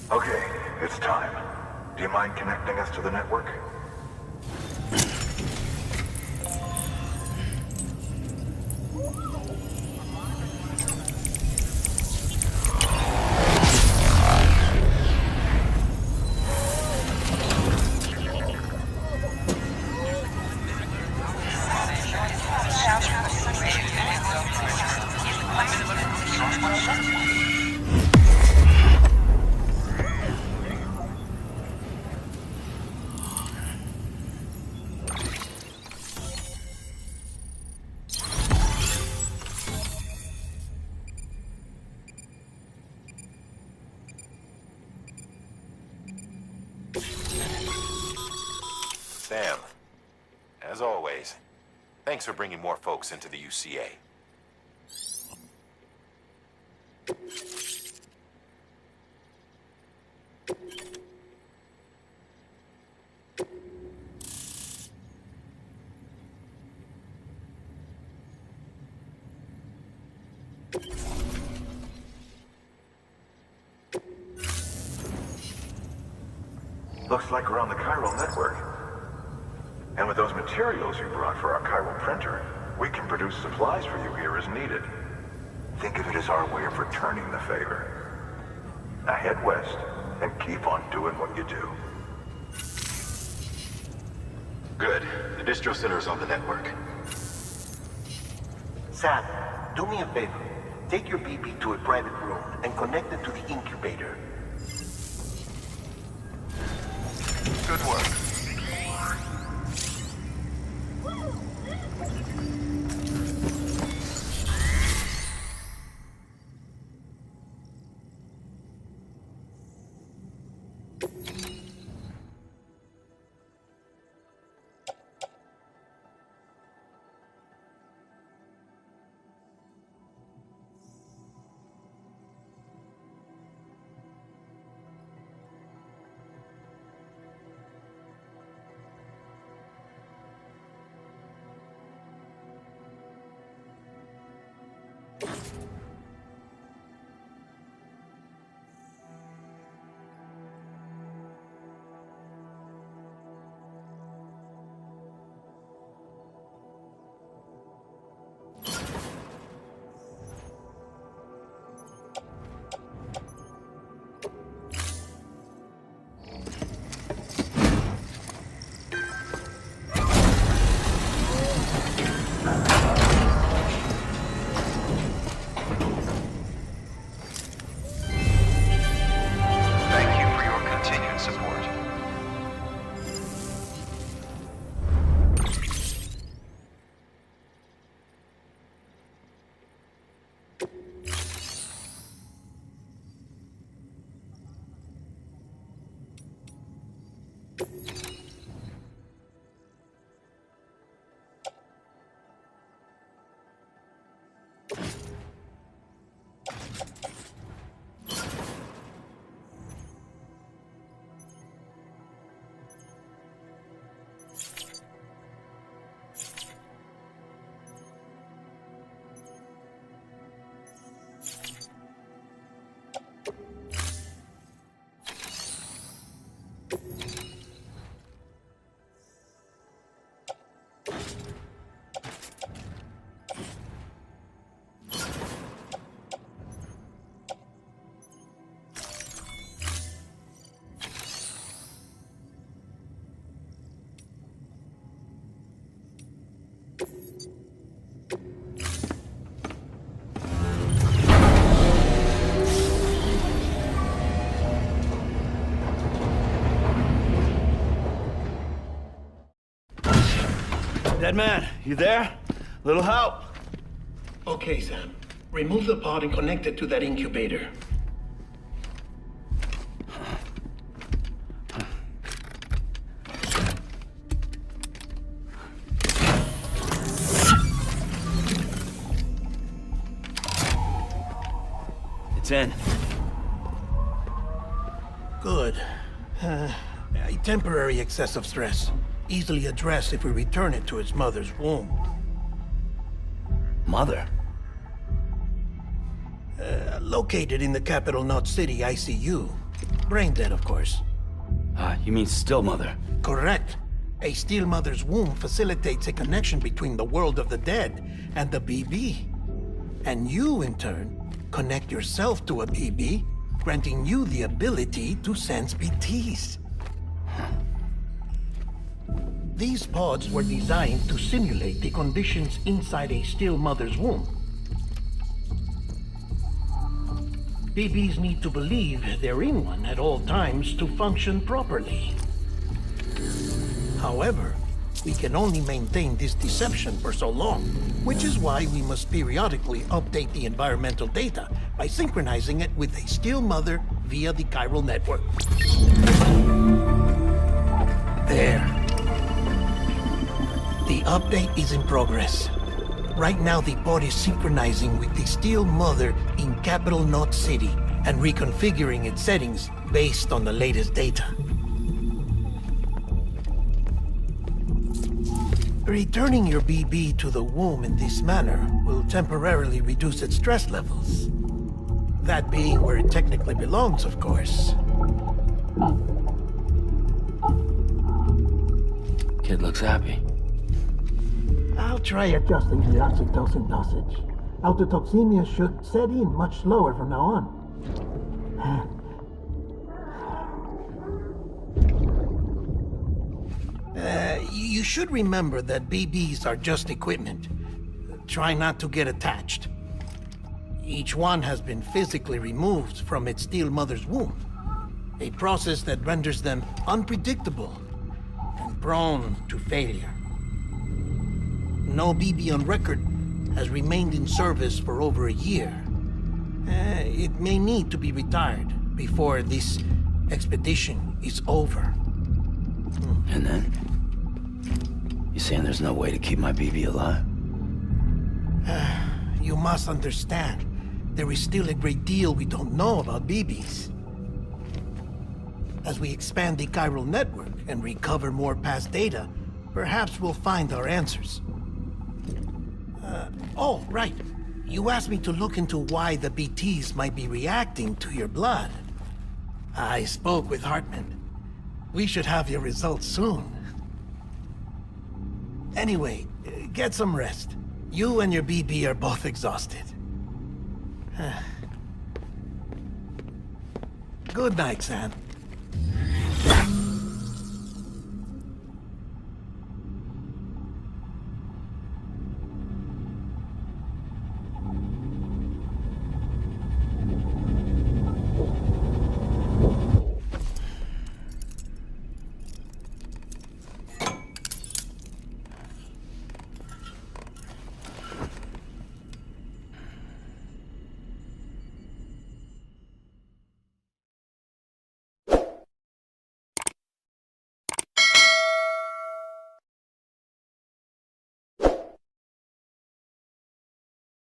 Okay, it's time. Do you mind connecting us to the network? Sam, as always, thanks for bringing more folks into the UCA. Looks like we're on the chiral network. And with those materials you brought for our chiral printer, we can produce supplies for you here as needed. Think of it as our way of returning the favor. Now head west and keep on doing what you do. Good. The distro center is on the network. Sam, do me a favor. Take your BB to a private room and connect it to the incubator. Good work. Dead man, you there? Little help? Okay, Sam. Remove the pod and connect it to that incubator. It's in. Good. A temporary excessive stress. Easily addressed if we return it to its mother's womb. Mother? Located in the capital Knot City ICU. Brain dead, of course. You mean still mother? Correct. A still mother's womb facilitates a connection between the world of the dead and the BB. And you, in turn, connect yourself to a BB, granting you the ability to sense BTs. These pods were designed to simulate the conditions inside a still mother's womb. BBs need to believe they're in one at all times to function properly. However, we can only maintain this deception for so long, which is why we must periodically update the environmental data by synchronizing it with a still mother via the chiral network. There. The update is in progress. Right now, the pod is synchronizing with the Steel Mother in Capital Knot City and reconfiguring its settings based on the latest data. Returning your BB to the womb in this manner will temporarily reduce its stress levels. That being where it technically belongs, of course. Kid looks happy. I'll try adjusting the oxytocin dosage. Autotoxemia should set in much slower from now on. You should remember that BBs are just equipment. Try not to get attached. Each one has been physically removed from its Steel Mother's womb. A process that renders them unpredictable and prone to failure. No BB on record has remained in service for over a year. It may need to be retired before this expedition is over. And then? You saying there's no way to keep my BB alive? You must understand, there is still a great deal we don't know about BBs. As we expand the chiral network and recover more past data, perhaps we'll find our answers. Oh, right. You asked me to look into why the BTs might be reacting to your blood. I spoke with Hartman. We should have your results soon. Anyway, get some rest. You and your BB are both exhausted. Good night, Sam.